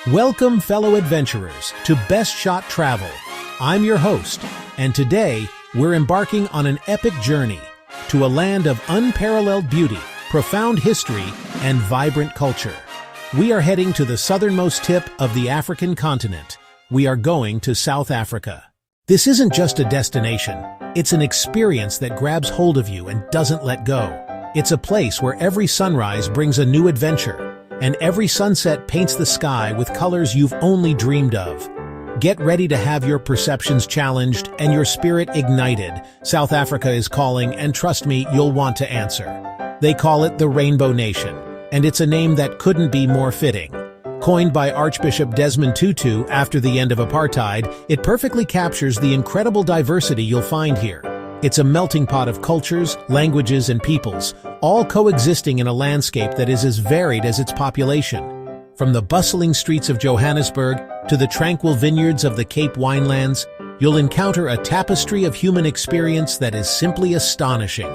Welcome, fellow adventurers, to Best Shot Travel. I'm your host, and today we're embarking on an epic journey to a land of unparalleled beauty, profound history, and vibrant culture. We are heading to the southernmost tip of the African continent. We are going to South Africa. This isn't just a destination, it's an experience that grabs hold of you and doesn't let go. It's a place where every sunrise brings a new adventure, and every sunset paints the sky with colors you've only dreamed of. Get ready to have your perceptions challenged and your spirit ignited. South Africa is calling, and trust me, you'll want to answer. They call it the Rainbow Nation, and it's a name that couldn't be more fitting. Coined by Archbishop Desmond Tutu after the end of apartheid, it perfectly captures the incredible diversity you'll find here. It's a melting pot of cultures, languages, and peoples, all coexisting in a landscape that is as varied as its population. From the bustling streets of Johannesburg to the tranquil vineyards of the Cape Winelands, you'll encounter a tapestry of human experience that is simply astonishing.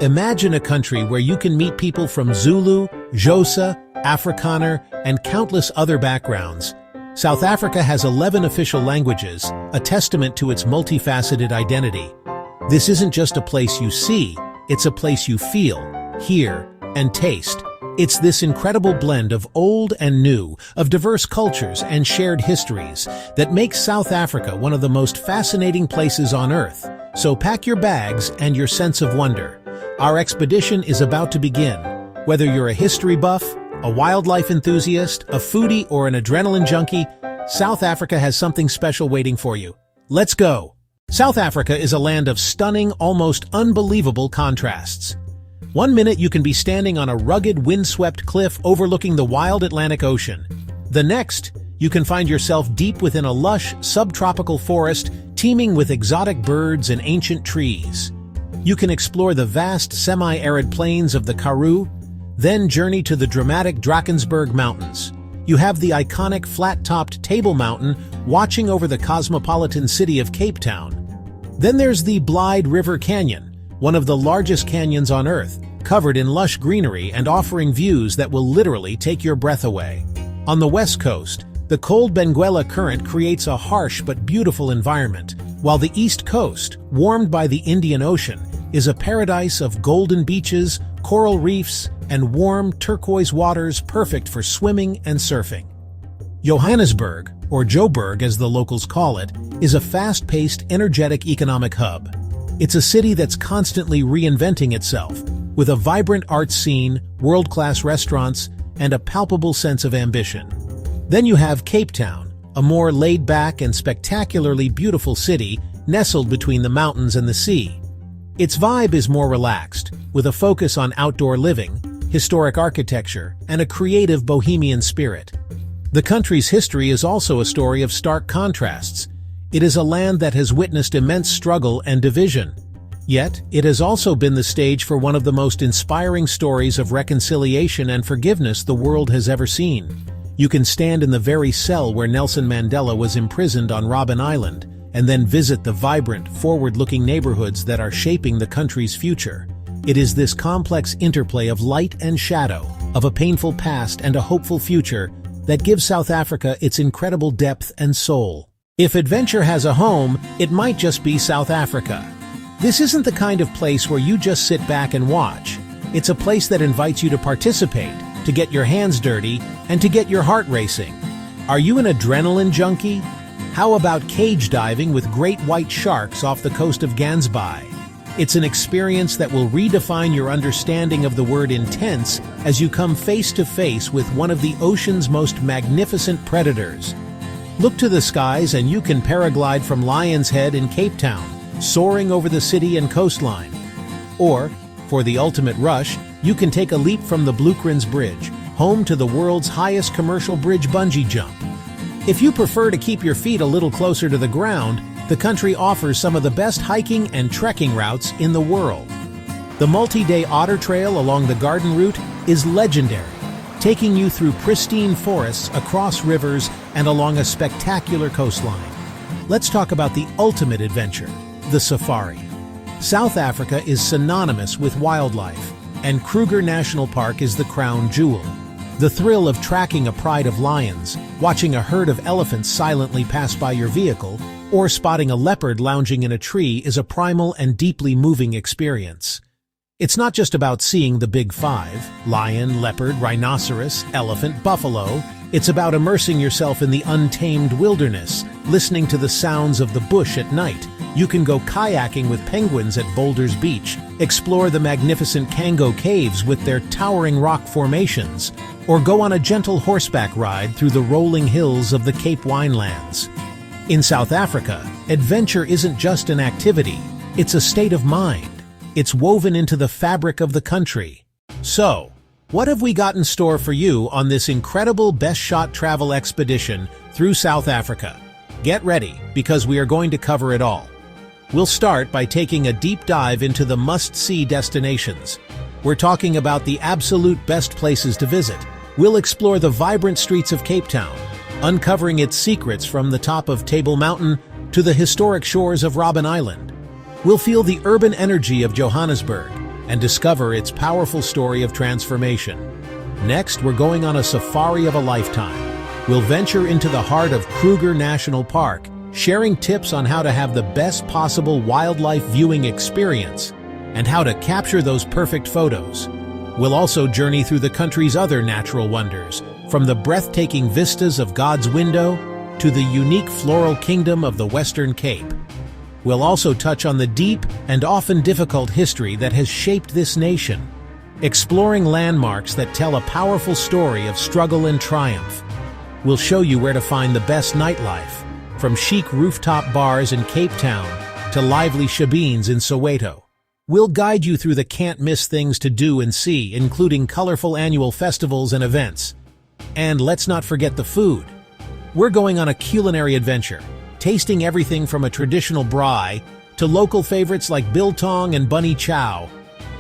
Imagine a country where you can meet people from Zulu, Xhosa, Afrikaner, and countless other backgrounds. South Africa has 11 official languages, a testament to its multifaceted identity. This isn't just a place you see, it's a place you feel, hear, and taste. It's this incredible blend of old and new, of diverse cultures and shared histories, that makes South Africa one of the most fascinating places on Earth. So pack your bags and your sense of wonder. Our expedition is about to begin. Whether you're a history buff, a wildlife enthusiast, a foodie, or an adrenaline junkie, South Africa has something special waiting for you. Let's go! South Africa is a land of stunning, almost unbelievable contrasts. One minute you can be standing on a rugged, windswept cliff overlooking the wild Atlantic Ocean. The next, you can find yourself deep within a lush, subtropical forest teeming with exotic birds and ancient trees. You can explore the vast, semi-arid plains of the Karoo, then journey to the dramatic Drakensberg Mountains. You have the iconic flat-topped Table Mountain watching over the cosmopolitan city of Cape Town. Then there's the Blyde River Canyon, one of the largest canyons on Earth, covered in lush greenery and offering views that will literally take your breath away. On the west coast, the cold Benguela Current creates a harsh but beautiful environment, while the east coast, warmed by the Indian Ocean, is a paradise of golden beaches, coral reefs, and warm turquoise waters perfect for swimming and surfing. Johannesburg, or Joburg as the locals call it, is a fast-paced, energetic economic hub. It's a city that's constantly reinventing itself, with a vibrant arts scene, world-class restaurants, and a palpable sense of ambition. Then you have Cape Town, a more laid-back and spectacularly beautiful city nestled between the mountains and the sea. Its vibe is more relaxed, with a focus on outdoor living, historic architecture, and a creative bohemian spirit. The country's history is also a story of stark contrasts. It is a land that has witnessed immense struggle and division. Yet, it has also been the stage for one of the most inspiring stories of reconciliation and forgiveness the world has ever seen. You can stand in the very cell where Nelson Mandela was imprisoned on Robben Island, and then visit the vibrant, forward-looking neighborhoods that are shaping the country's future. It is this complex interplay of light and shadow, of a painful past and a hopeful future, that gives South Africa its incredible depth and soul. If adventure has a home, it might just be South Africa. This isn't the kind of place where you just sit back and watch. It's a place that invites you to participate, to get your hands dirty, and to get your heart racing. Are you an adrenaline junkie? How about cage diving with great white sharks off the coast of Gansbaai? It's an experience that will redefine your understanding of the word intense as you come face to face with one of the ocean's most magnificent predators. Look to the skies and you can paraglide from Lion's Head in Cape Town, soaring over the city and coastline. Or, for the ultimate rush, you can take a leap from the Bluekrans Bridge, home to the world's highest commercial bridge bungee jump. If you prefer to keep your feet a little closer to the ground, the country offers some of the best hiking and trekking routes in the world. The multi-day Otter Trail along the Garden Route is legendary, taking you through pristine forests, across rivers, and along a spectacular coastline. Let's talk about the ultimate adventure, the safari. South Africa is synonymous with wildlife, and Kruger National Park is the crown jewel. The thrill of tracking a pride of lions, watching a herd of elephants silently pass by your vehicle, or spotting a leopard lounging in a tree is a primal and deeply moving experience. It's not just about seeing the big five, lion, leopard, rhinoceros, elephant, buffalo. It's about immersing yourself in the untamed wilderness, listening to the sounds of the bush at night. You can go kayaking with penguins at Boulder's Beach, explore the magnificent Kango Caves with their towering rock formations, or go on a gentle horseback ride through the rolling hills of the Cape Winelands. In South Africa, adventure isn't just an activity, it's a state of mind. It's woven into the fabric of the country. So, what have we got in store for you on this incredible best shot travel expedition through South Africa? Get ready, because we are going to cover it all. We'll start by taking a deep dive into the must-see destinations. We're talking about the absolute best places to visit. We'll explore the vibrant streets of Cape Town, uncovering its secrets from the top of Table Mountain to the historic shores of Robben Island. We'll feel the urban energy of Johannesburg and discover its powerful story of transformation. Next, we're going on a safari of a lifetime. We'll venture into the heart of Kruger National Park, sharing tips on how to have the best possible wildlife viewing experience and how to capture those perfect photos. We'll also journey through the country's other natural wonders, from the breathtaking vistas of God's Window to the unique floral kingdom of the Western Cape. We'll also touch on the deep and often difficult history that has shaped this nation, exploring landmarks that tell a powerful story of struggle and triumph. We'll show you where to find the best nightlife, from chic rooftop bars in Cape Town to lively shebeens in Soweto. We'll guide you through the can't-miss things to do and see, including colorful annual festivals and events. And let's not forget the food. We're going on a culinary adventure, tasting everything from a traditional braai to local favorites like biltong and bunny chow.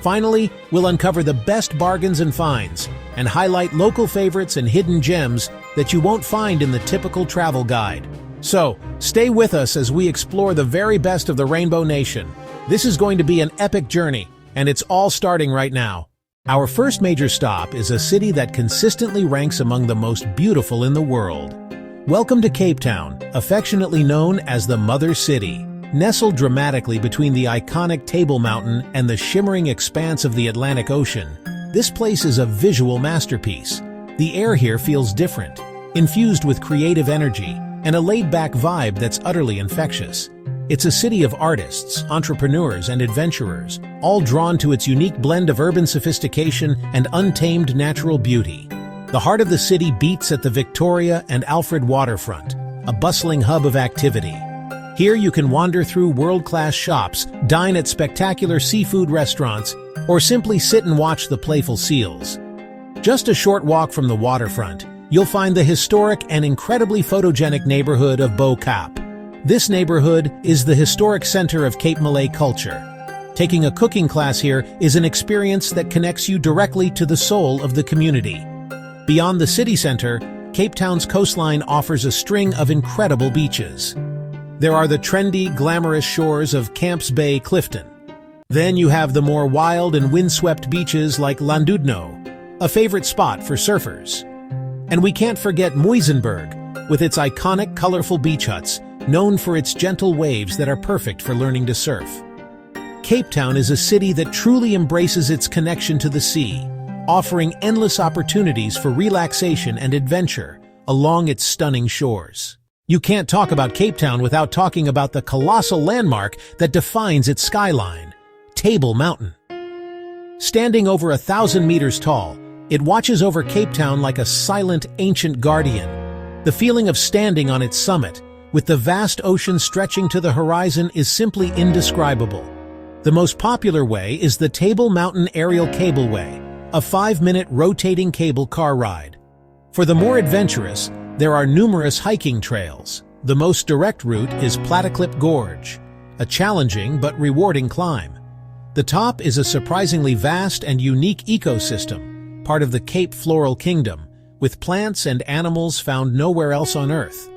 Finally, we'll uncover the best bargains and finds and highlight local favorites and hidden gems that you won't find in the typical travel guide. So, stay with us as we explore the very best of the Rainbow Nation. This is going to be an epic journey, and it's all starting right now. Our first major stop is a city that consistently ranks among the most beautiful in the world. Welcome to Cape Town, affectionately known as the Mother City. Nestled dramatically between the iconic Table Mountain and the shimmering expanse of the Atlantic Ocean, this place is a visual masterpiece. The air here feels different, infused with creative energy and a laid-back vibe that's utterly infectious. It's a city of artists, entrepreneurs, and adventurers, all drawn to its unique blend of urban sophistication and untamed natural beauty. The heart of the city beats at the Victoria and Alfred waterfront, a bustling hub of activity. Here you can wander through world-class shops, dine at spectacular seafood restaurants, or simply sit and watch the playful seals. Just a short walk from the waterfront, you'll find the historic and incredibly photogenic neighborhood of Bo Kaap. This neighborhood is the historic center of Cape Malay culture. Taking a cooking class here is an experience that connects you directly to the soul of the community. Beyond the city center, Cape Town's coastline offers a string of incredible beaches. There are the trendy, glamorous shores of Camps Bay, Clifton. Then you have the more wild and windswept beaches like Llandudno, a favorite spot for surfers. And we can't forget Muizenberg, with its iconic, colorful beach huts, known for its gentle waves that are perfect for learning to surf. Cape Town is a city that truly embraces its connection to the sea, offering endless opportunities for relaxation and adventure along its stunning shores. You can't talk about Cape Town without talking about the colossal landmark that defines its skyline, Table Mountain. Standing over 1,000 meters tall, it watches over Cape Town like a silent, ancient guardian. The feeling of standing on its summit, with the vast ocean stretching to the horizon, is simply indescribable. The most popular way is the Table Mountain Aerial Cableway, a 5-minute rotating cable car ride. For the more adventurous, there are numerous hiking trails. The most direct route is Platyclip Gorge, a challenging but rewarding climb. The top is a surprisingly vast and unique ecosystem, part of the Cape Floral Kingdom, with plants and animals found nowhere else on Earth.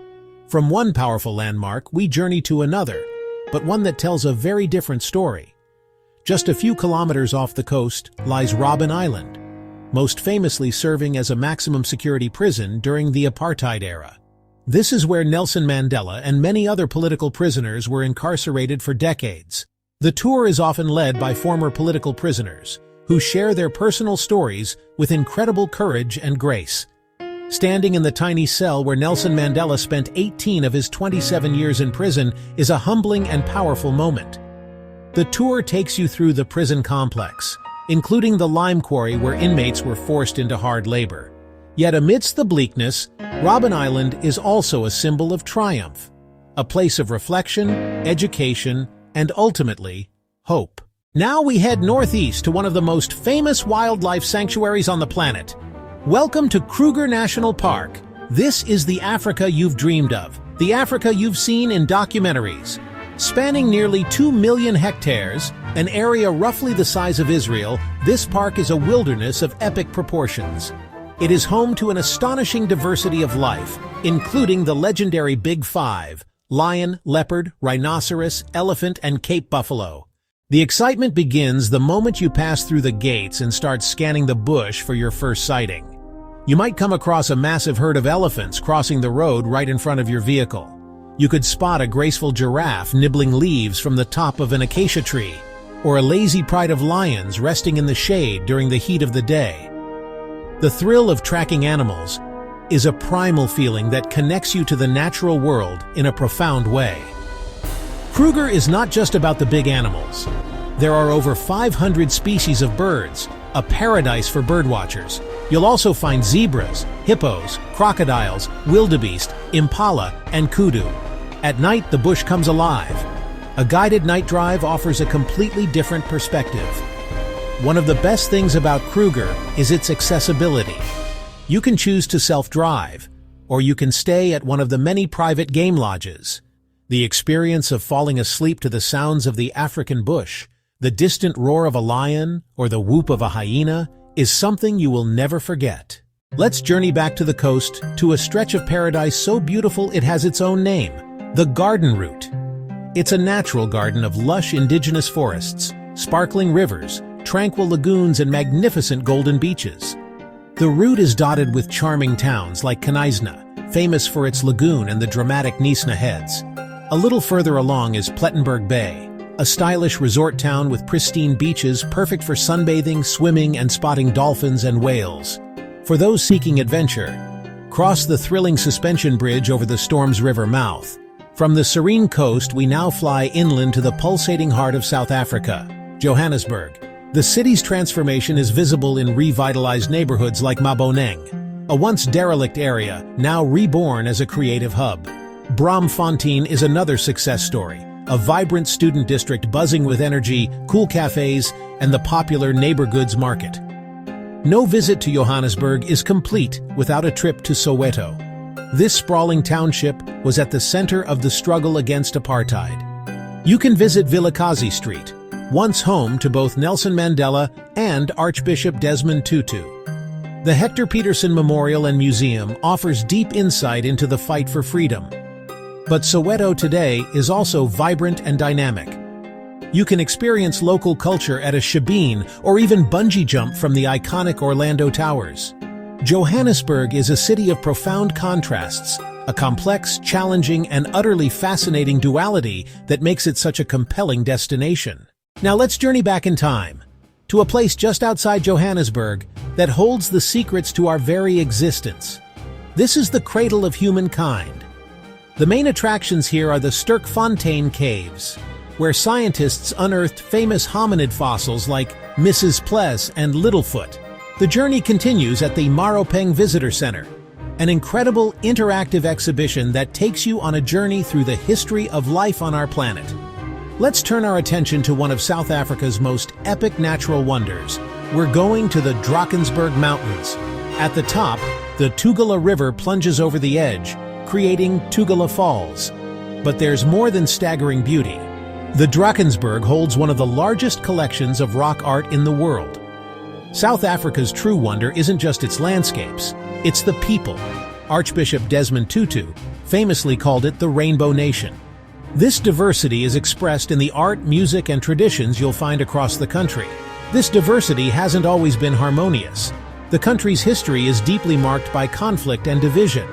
From one powerful landmark, we journey to another, but one that tells a very different story. Just a few kilometers off the coast lies Robben Island. most famously serving as a maximum security prison during the apartheid era. This is where Nelson Mandela and many other political prisoners were incarcerated for decades. The tour is often led by former political prisoners, who share their personal stories with incredible courage and grace. Standing in the tiny cell where Nelson Mandela spent 18 of his 27 years in prison is a humbling and powerful moment. The tour takes you through the prison complex, including the lime quarry where inmates were forced into hard labor. Yet amidst the bleakness, Robben Island is also a symbol of triumph, a place of reflection, education, and ultimately, hope. Now we head northeast to one of the most famous wildlife sanctuaries on the planet. Welcome to Kruger National Park. This is the Africa you've dreamed of, the Africa you've seen in documentaries. Spanning nearly 2 million hectares, an area roughly the size of Israel, this park is a wilderness of epic proportions. It is home to an astonishing diversity of life, including the legendary Big Five: lion, leopard, rhinoceros, elephant, and Cape buffalo. The excitement begins the moment you pass through the gates and start scanning the bush for your first sighting. You might come across a massive herd of elephants crossing the road right in front of your vehicle. You could spot a graceful giraffe nibbling leaves from the top of an acacia tree, or a lazy pride of lions resting in the shade during the heat of the day. The thrill of tracking animals is a primal feeling that connects you to the natural world in a profound way. Kruger is not just about the big animals. There are over 500 species of birds, a paradise for birdwatchers. You'll also find zebras, hippos, crocodiles, wildebeest, impala, and kudu. At night, the bush comes alive. A guided night drive offers a completely different perspective. One of the best things about Kruger is its accessibility. You can choose to self-drive, or you can stay at one of the many private game lodges. The experience of falling asleep to the sounds of the African bush, the distant roar of a lion, or the whoop of a hyena, is something you will never forget. Let's journey back to the coast, to a stretch of paradise so beautiful it has its own name, the Garden Route. It's a natural garden of lush indigenous forests, sparkling rivers, tranquil lagoons, and magnificent golden beaches. The route is dotted with charming towns like Kanaisna, famous for its lagoon and the dramatic Nisna Heads. A little further along is Plettenberg Bay, a stylish resort town with pristine beaches perfect for sunbathing, swimming, and spotting dolphins and whales. For those seeking adventure, cross the thrilling suspension bridge over the Storms River mouth. From the serene coast, we now fly inland to the pulsating heart of South Africa, Johannesburg. The city's transformation is visible in revitalized neighborhoods like Maboneng, a once derelict area, now reborn as a creative hub. Braamfontein is another success story, a vibrant student district buzzing with energy, cool cafes, and the popular neighbor goods market. No visit to Johannesburg is complete without a trip to Soweto. This sprawling township was at the center of the struggle against apartheid. You can visit Vilakazi Street, once home to both Nelson Mandela and Archbishop Desmond Tutu. The Hector Peterson Memorial and Museum offers deep insight into the fight for freedom. But Soweto today is also vibrant and dynamic. You can experience local culture at a shebeen or even bungee jump from the iconic Orlando Towers. Johannesburg is a city of profound contrasts, a complex, challenging, and utterly fascinating duality that makes it such a compelling destination. Now let's journey back in time, to a place just outside Johannesburg that holds the secrets to our very existence. This is the cradle of humankind. The main attractions here are the Sterkfontein Caves, where scientists unearthed famous hominid fossils like Mrs. Ples and Littlefoot. The journey continues at the Maropeng Visitor Center, an incredible interactive exhibition that takes you on a journey through the history of life on our planet. Let's turn our attention to one of South Africa's most epic natural wonders. We're going to the Drakensberg Mountains. At the top, the Tugela River plunges over the edge, creating Tugela Falls. But there's more than staggering beauty. The Drakensberg holds one of the largest collections of rock art in the world. South Africa's true wonder isn't just its landscapes, it's the people. Archbishop Desmond Tutu famously called it the Rainbow Nation. This diversity is expressed in the art, music, and traditions you'll find across the country. This diversity hasn't always been harmonious. The country's history is deeply marked by conflict and division.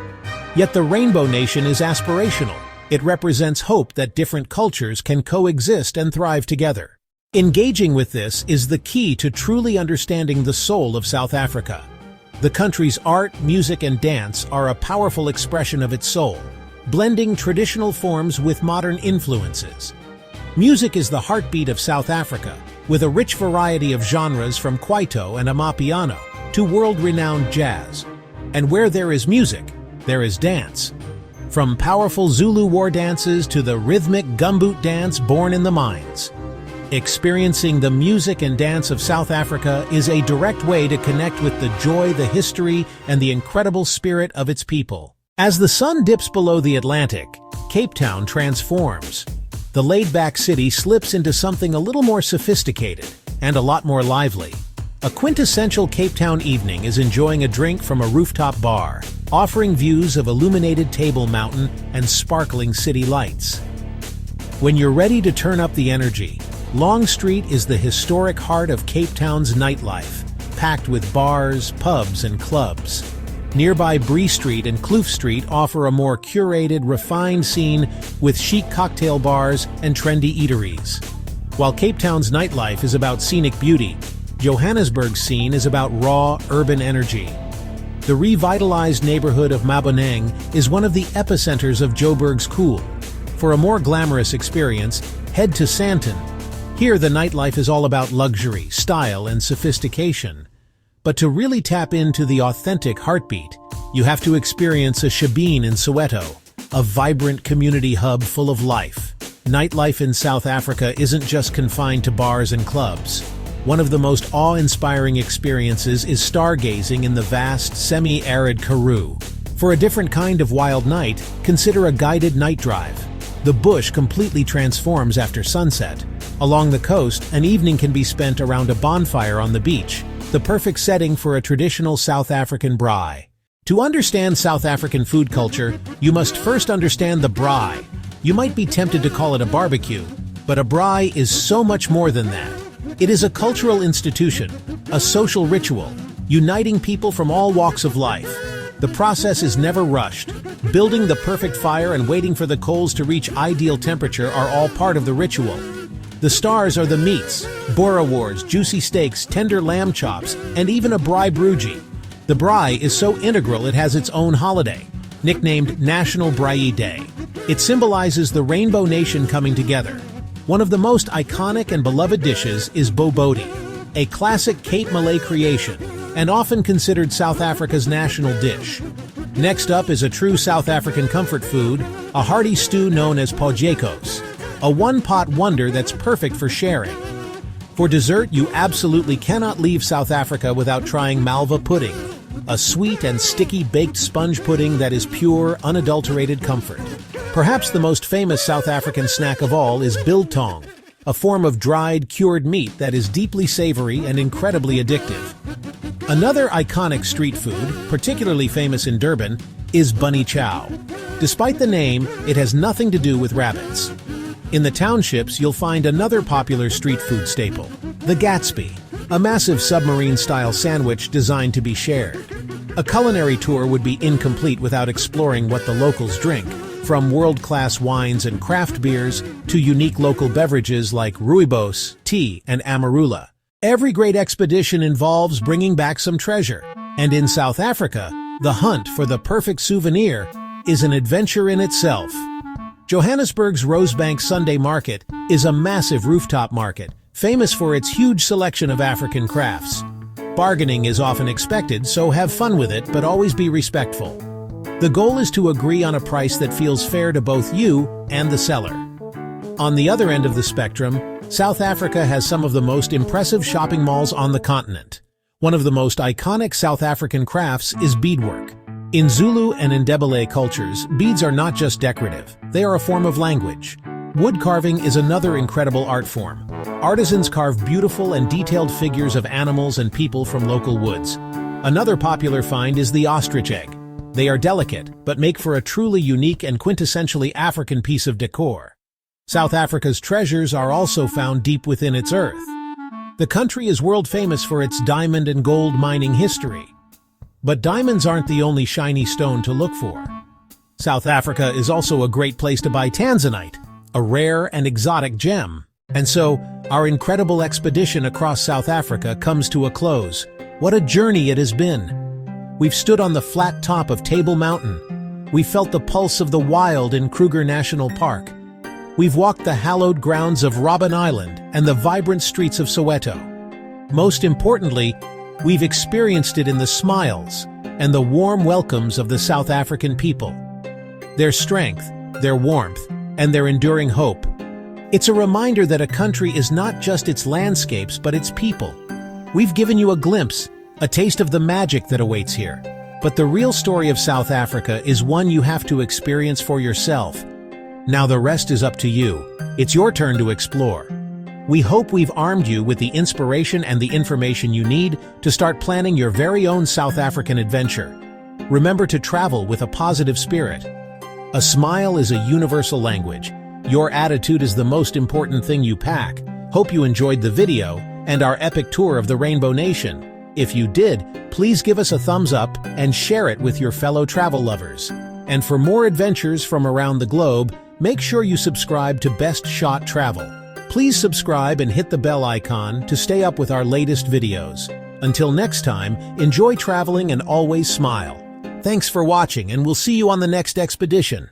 Yet the Rainbow Nation is aspirational. It represents hope that different cultures can coexist and thrive together. Engaging with this is the key to truly understanding the soul of South Africa. The country's art, music, and dance are a powerful expression of its soul, blending traditional forms with modern influences. Music is the heartbeat of South Africa, with a rich variety of genres from kwaito and amapiano to world-renowned jazz. And where there is music, there is dance. From powerful Zulu war dances to the rhythmic gumboot dance born in the mines. Experiencing the music and dance of South Africa is a direct way to connect with the joy, the history, and the incredible spirit of its people. As the sun dips below the Atlantic, Cape Town transforms. The laid-back city slips into something a little more sophisticated and a lot more lively. A quintessential Cape Town evening is enjoying a drink from a rooftop bar, offering views of illuminated Table Mountain and sparkling city lights. When you're ready to turn up the energy, Long Street is the historic heart of Cape Town's nightlife, packed with bars, pubs, and clubs. Nearby Bree Street and Kloof Street offer a more curated, refined scene with chic cocktail bars and trendy eateries. While Cape Town's nightlife is about scenic beauty, Johannesburg's scene is about raw, urban energy. The revitalized neighborhood of Maboneng is one of the epicenters of Joburg's cool. For a more glamorous experience, head to Sandton. Here the nightlife is all about luxury, style, and sophistication. But to really tap into the authentic heartbeat, you have to experience a shebeen in Soweto, a vibrant community hub full of life. Nightlife in South Africa isn't just confined to bars and clubs. One of the most awe-inspiring experiences is stargazing in the vast, semi-arid Karoo. For a different kind of wild night, consider a guided night drive. The bush completely transforms after sunset. Along the coast, an evening can be spent around a bonfire on the beach, the perfect setting for a traditional South African braai. To understand South African food culture, you must first understand the braai. You might be tempted to call it a barbecue, but a braai is so much more than that. It is a cultural institution, a social ritual, uniting people from all walks of life. The process is never rushed. Building the perfect fire and waiting for the coals to reach ideal temperature are all part of the ritual. The stars are the meats, boerewors, juicy steaks, tender lamb chops, and even a braai brugie. The braai is so integral it has its own holiday, nicknamed National Braai Day. It symbolizes the Rainbow Nation coming together. One of the most iconic and beloved dishes is boboti, a classic Cape Malay creation, and often considered South Africa's national dish. Next up is a true South African comfort food, a hearty stew known as pojekos, a one-pot wonder that's perfect for sharing. For dessert, you absolutely cannot leave South Africa without trying malva pudding, a sweet and sticky baked sponge pudding that is pure, unadulterated comfort. Perhaps the most famous South African snack of all is biltong, a form of dried, cured meat that is deeply savory and incredibly addictive. Another iconic street food, particularly famous in Durban, is bunny chow. Despite the name, it has nothing to do with rabbits. In the townships, you'll find another popular street food staple, the Gatsby, a massive submarine-style sandwich designed to be shared. A culinary tour would be incomplete without exploring what the locals drink, from world-class wines and craft beers to unique local beverages like rooibos, tea, and amarula. Every great expedition involves bringing back some treasure, and in South Africa, the hunt for the perfect souvenir is an adventure in itself. Johannesburg's Rosebank Sunday Market is a massive rooftop market, famous for its huge selection of African crafts. Bargaining is often expected, so have fun with it, but always be respectful. The goal is to agree on a price that feels fair to both you and the seller. On the other end of the spectrum, South Africa has some of the most impressive shopping malls on the continent. One of the most iconic South African crafts is beadwork. In Zulu and Ndebele cultures, beads are not just decorative, they are a form of language. Wood carving is another incredible art form. Artisans carve beautiful and detailed figures of animals and people from local woods. Another popular find is the ostrich egg. They are delicate, but make for a truly unique and quintessentially African piece of decor. South Africa's treasures are also found deep within its earth. The country is world famous for its diamond and gold mining history. But diamonds aren't the only shiny stone to look for. South Africa is also a great place to buy tanzanite, a rare and exotic gem. And so, our incredible expedition across South Africa comes to a close. What a journey it has been! We've stood on the flat top of Table Mountain. We felt the pulse of the wild in Kruger National Park. We've walked the hallowed grounds of Robben Island and the vibrant streets of Soweto. Most importantly, we've experienced it in the smiles and the warm welcomes of the South African people. Their strength, their warmth, and their enduring hope. It's a reminder that a country is not just its landscapes, but its people. We've given you a glimpse, a taste of the magic that awaits here. But the real story of South Africa is one you have to experience for yourself. Now the rest is up to you. It's your turn to explore. We hope we've armed you with the inspiration and the information you need to start planning your very own South African adventure. Remember to travel with a positive spirit. A smile is a universal language. Your attitude is the most important thing you pack. Hope you enjoyed the video and our epic tour of the Rainbow Nation. If you did, please give us a thumbs up and share it with your fellow travel lovers. And for more adventures from around the globe, make sure you subscribe to Best Shot Travel. Please subscribe and hit the bell icon to stay up with our latest videos. Until next time, enjoy traveling and always smile. Thanks for watching, and we'll see you on the next expedition.